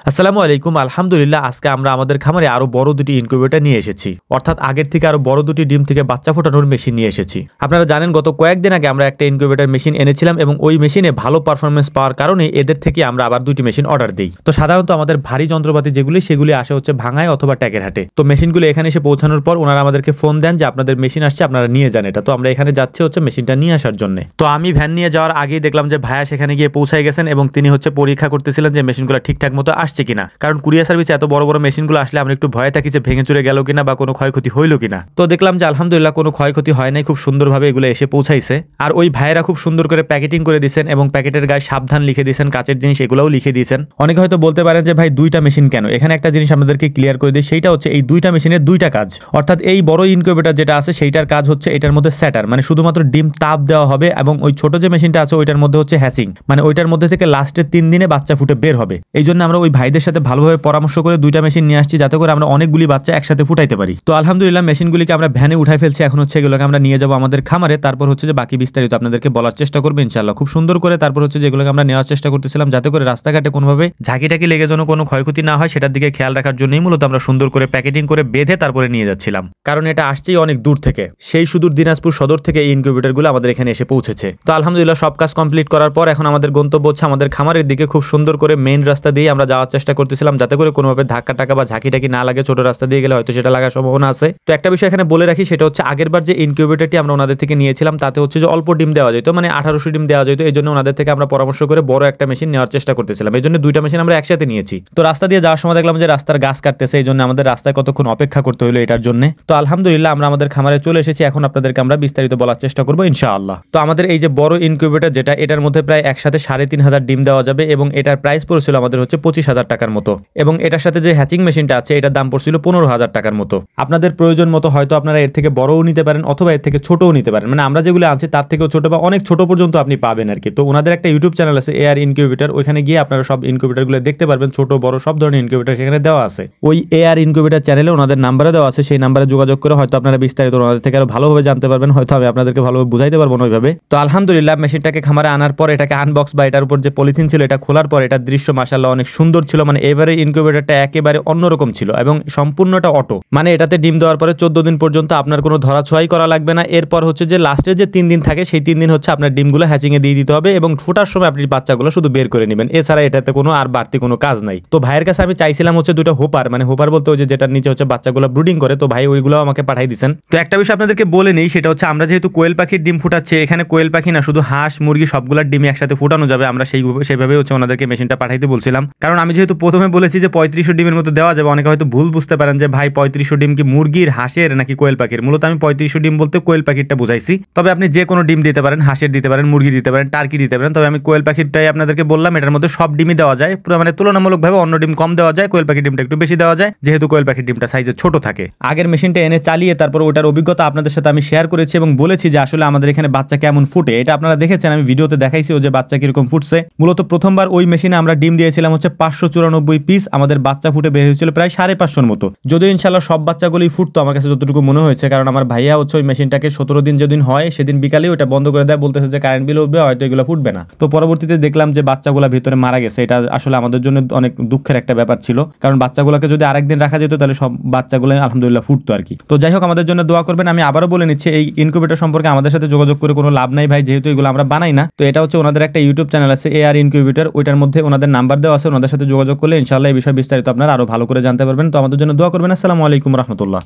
আসসালামু আলাইকুম। আলহামদুলিল্লাহ আজকে আমরা আমাদের খামারে আরো বড় দুটি ইনকিউবেটর নিয়ে এসেছি, অর্থাৎ আগের থেকে আরো বড় দুটি ডিম থেকে বাচ্চা ফোটানোর মেশিন নিয়ে এসেছি। আপনারা জানেন গত কয়েকদিন আগে আমরা একটা ইনকিউবেটর মেশিন এনেছিলাম এবং ওই মেশিনে ভালো পারফরমেন্স পাওয়ার কারণে এদের থেকে আমরা আবার দুটি মেশিন অর্ডার দিই। তো সাধারণত আমাদের ভারী যন্ত্রপাতি সেগুলি আসে হচ্ছে ভাঙায় অথবা ট্যাগের হাটে। তো মেশিনগুলো এখানে এসে পৌঁছানোর পর ওনারা আমাদেরকে ফোন দেন যে আপনাদের মেশিন আসছে, আপনারা নিয়ে যান এটা। তো আমরা এখানে যাচ্ছি হচ্ছে মেশিনটা নিয়ে আসার জন্য। তো আমি ভ্যান নিয়ে যাওয়ার আগেই দেখলাম যে ভাইয়া সেখানে গিয়ে পৌঁছায় গেছেন এবং তিনি হচ্ছে পরীক্ষা করতেছিলেন যে মেশিনগুলো ঠিকঠাক মতো আসছে কিনা। কারণ কুরিয়ার সার্ভিস এত বড় বড় মেশিনগুলো আসলে আমরা একটু ভয়ে থাকি যে ভেঙে চুরে গেল কিনা বা কোনো ক্ষয়ক্ষতি হইলো কিনা। তো দেখলাম যে আলহামদুলিল্লাহ কোনো ক্ষয়ক্ষতি হয় নাই, খুব সুন্দরভাবে এগুলো এসে পৌঁছাইছে। আর ওই ভাইয়েরা খুব সুন্দর করে প্যাকেটিং করে দিয়েছেন এবং প্যাকেটের গায়ে সাবধান লিখে দিয়েছেন, কাচের জিনিস এগুলোও লিখে দিয়েছেন। অনেকে হয়তো বলতে পারেন যে ভাই দুইটা মেশিন কেন? এখানে একটা জিনিস আপনাদেরকে ক্লিয়ার করে দিই, সেইটা হচ্ছে এই দুইটা মেশিনের দুইটা কাজ। অর্থাৎ এই বড় ইনকিউবেটর যেটা আছে সেইটার কাজ হচ্ছে এটার মধ্যে সেটার, মানে শুধুমাত্র ডিম তাপ দেওয়া হবে, এবং ওই ছোট যে মেশিনটা আছে ওইটার মধ্যে হচ্ছে হ্যাচিং, মানে ওইটার মধ্যে থেকে লাস্টের 3 দিনে বাচ্চা ফুটে বের হবে। এই জন্য আমরা ওই ভাইদের সাথে ভালোভাবে পরামর্শ করে দুইটা মেশিন নিয়ে আসছি যাতে করে আমরা অনেকগুলি বাচ্চা একসাথে ফুটাইতে পারি। তো আলহামদুলিল্লাহ মেশিনগুলিকে আমরা ভ্যানে উঠাই ফেলছি, এখন হচ্ছে এগুলোকে আমরা নিয়ে যাবো আমাদের খামারে। তারপর হচ্ছে যে বাকি বিস্তারিত আপনাদেরকে বলার চেষ্টা করবো ইনশাআল্লাহ খুব সুন্দর করে। তারপর হচ্ছে যেগুলোকে আমরা নেওয়ার চেষ্টা করতেছিলাম যাতে করে রাস্তাঘাটে কোনোভাবে ঝাঁকিটাকি লেগে যেন কোনো ক্ষয়ক্ষতি না হয় সেটার দিকে খেয়াল রাখার জন্যই মূলত আমরা সুন্দর করে প্যাকেটিং করে বেঁধে তারপরে নিয়ে যাচ্ছিলাম। কারণ এটা আসছেই অনেক দূর থেকে, সেই সুদূর দিনাজপুর সদর থেকে এই ইনকিউবেটরগুলো আমাদের এখানে এসে পৌঁছেছে। তো আলহামদুলিল্লাহ সব কাজ কমপ্লিট করার পর এখন আমাদের গন্তব্য হচ্ছে আমাদের খামারের দিকে। খুব সুন্দর করে মেইন রাস্তা দিয়ে আমরা যাওয়ার চেষ্টা করতেছিলাম যাতে করে কোনোভাবে ধাক্কা টাকা বা ঝাঁকিটাকি না লাগে। ছোট রাস্তা দিয়ে গেলে হয়তো সেটা লাগার সম্ভাবনা আছে। তো একটা বিষয় এখানে বলে রাখি, সেটা হচ্ছে আগেরবার যে ইনকিউবেটরটি আমরা ওনাদের থেকে নিয়েছিলাম তাতে হচ্ছে যে অল্প ডিম দেওয়া যেত, মানে 1800 ডিম দেওয়া যেত। এই জন্য ওনাদের থেকে আমরা পরামর্শ করে বড় একটা মেশিন নেওয়ার চেষ্টা করতেছিলাম, এই জন্য দুইটা মেশিন আমরা একসাথে নিয়েছি। তো রাস্তা দিয়ে যাওয়ার সময় দেখলাম যে রাস্তার গাছ কাটতেছে, এই জন্য আমাদের রাস্তায় কতক্ষণ অপেক্ষা করতে হলো এটার জন্য। তো আলহামদুলিল্লাহ আমরা আমাদের খামারে চলে এসেছি, এখন আপনাদেরকে আমরা বিস্তারিত বলার চেষ্টা করবো ইনশাআল্লাহ। তো আমাদের এই যে বড় ইনকিউবেটর যেটা, এটার মধ্যে প্রায় একসাথে 3500 ডিম দেওয়া যাবে এবং এটার প্রাইস পড়েছিল আমাদের হচ্ছে 25,000 টাকার মতো, এবং এটার সাথে যে হ্যাচিং মেশিনটা আছে এটার দাম পড়ছিল 15,000 টাকার মতো। আপনাদের প্রয়োজন মতো হয়তো আপনারা এর থেকে বড়ও নিতে পারেন অথবা এর থেকে ছোটও নিতে পারেন, মানে আমরা যেগুলো আনছি তার থেকেও ছোট বা অনেক ছোট পর্যন্ত আপনি পাবেন আর কি। তো ওনাদের একটা ইউটিউব চ্যানেল আছে এআর ইনকিউবেটর, ওইখানে গিয়ে আপনারা সব ইনকিউবেটরগুলো দেখতে পারবেন, ছোট বড় সব ধরনের ইনকিউবেটর সেখানে দেওয়া আছে। ওই এআর ইনকিউবেটর চ্যানেলে ওনাদের নাম্বারও দেওয়া আছে, সেই নাম্বারে যোগাযোগ করে হয়তো আপনারা বিস্তারিত ওনাদের থেকে আরো ভালোভাবে জানতে পারবেন, হয়তো আমি আপনাদেরকে ভালোভাবে বুঝাইতে পারবো না ওইভাবে। তো আলহামদুলিল্লাহ মেশিনটাকে খামারে আনার পর এটাকে আনবক্স বা এটার উপর যে পলিথিন ছিল এটা খোলার পর এটার দৃশ্য মাশাআল্লাহ অনেক সুন্দর ছিল, মানে এবারে ইনকিউবেটরটা একেবারে অন্যরকম ছিল এবং সম্পূর্ণটা অটো, মানে এটাতে ডিম দেওয়ার পরে 14 দিন পর্যন্ত আপনার কোনো ধরা ছোঁয়াই করা লাগবে না। এরপর হচ্ছে যে লাস্টের যে 3 দিন থাকে সেই 3 দিন হচ্ছে আপনার ডিমগুলো হ্যাচিং এ দিয়ে দিতে হবে এবং ফোটার সময় আপনি বাচ্চাগুলো শুধু বের করে নেবেন, এছাড়া এটাতে কোনো আর বাড়তি কোনো কাজ নাই। তো ভাইয়ের কাছে আমি চাইছিলাম হচ্ছে দুটো হোপার, মানে হোপার বলতে ওই যে যেটার নিচে হচ্ছে বাচ্চাগুলো ব্রুডিং করে, তো ভাই ওইগুলো আমাকে পাঠিয়ে দিয়েছেন। তো একটা বিষয় আপনাদেরকে বলে নেই, সেটা হচ্ছে আমরা যেহেতু কোয়েল পাখির ডিম ফুটাচ্ছে, এখানে কোয়েল পাখি না শুধু হাঁস মুরগি সবগুলোর ডিম একসাথে ফুটানো যাবে, আমরা সেইভাবে হচ্ছে ওনাদেরকে মেশিনটা পাঠাইতে বলছিলাম। কারণ আমি যেহেতু প্রথমে বলেছি যে 3500 ডিমের মতো দেওয়া যাবে, অনেকে হয়তো ভুল বুঝতে পারেন যে ভাই 3500 ডিম কি মুরগির, হাঁসের নাকি কোয়েল পাখির। মূলত আমি 3500 ডিম বলতে কোয়েল পাখিরটা বুঝাইছি, তবে আপনি যে কোনো ডিম দিতে পারেন, হাঁসের দিতে পারেন, মুরগি দিতে পারেন, টার্কি দিতে পারেন, তবে আমি কোয়েল পাখিরটাই আপনাদেরকে বললাম। এটার মধ্যে সব ডিমই দেওয়া যায়, পুরো মানে তুলনামূলকভাবে অন্য ডিম কম দেওয়া যায়, কোয়েল পাখির ডিমটা একটু বেশি দেওয়া যায় যেহেতু কোয়েল পাখির ডিমটা সাইজে ছোট থাকে। আগের মেশিনটা এনে চালিয়ে তারপর ওটার অভিজ্ঞতা আপনাদের সাথে আমি শেয়ার করেছি এবং বলেছি যে আসলে আমাদের এখানে বাচ্চা কেমন ফুটে, এটা আপনারা দেখেছেন, আমি ভিডিওতে দেখাইছি ও যে বাচ্চা কিরকম ফুটছে। মূলত প্রথমবার ওই মেশিনে আমরা ডিম দিয়েছিলাম হচ্ছে 594 পিস, আমাদের বাচ্চা ফুটে বের হয়েছিল প্রায় 550 মতো। যদিও ইনশাআল্লাহ সব বাচ্চাগুলোই ফুটতো আমার কাছে যতটুকু মনে হয়েছে, কারণ আমার ভাইয়া হচ্ছে ওই মেশিনটাকে 17 দিন যেদিন হয় সেদিন বিকালে ওটা বন্ধ করে দেয়, বলতেছে যে কারেন্ট বিল উঠবে, হয়তো এগুলো ফুটবে না। তো পরবর্তীতে দেখলাম যে বাচ্চাগুলো ভিতরে মারা গেছে, এটা আসলে আমাদের জন্য অনেক দুঃখের একটা ব্যাপার ছিল, কারণ বাচ্চাগুলোকে যদি আরেকদিন রাখা যেত তাহলে সব বাচ্চাগুলো আলহামদুলিল্লাহ ফুটতো আর কি। তো যাই হোক আমাদের জন্য দোয়া করবেন। আমি আবারও বলে নিচ্ছি এই ইনকিউবেটর সম্পর্কে আমাদের সাথে যোগাযোগ করে কোনো লাভ নাই ভাই, যেহেতু এগুলো আমরা বানাই না। তো এটা হচ্ছে ওনাদের একটা ইউটিউব চ্যানেল আছে এআর ইনকিউবেটর, ওইটার মধ্যে ওনাদের নাম্বার দেওয়া আছে, ওনাদের সাথে যোগাযোগ করলে ইনশাআল্লাহ এই বিষয়ে বিস্তারিত আপনারা আরো ভালো করে জানতে পারবেন। তো আমাদের জন্য দোয়া করবেন। আসসালামু আলাইকুম রহমতুল্লাহ।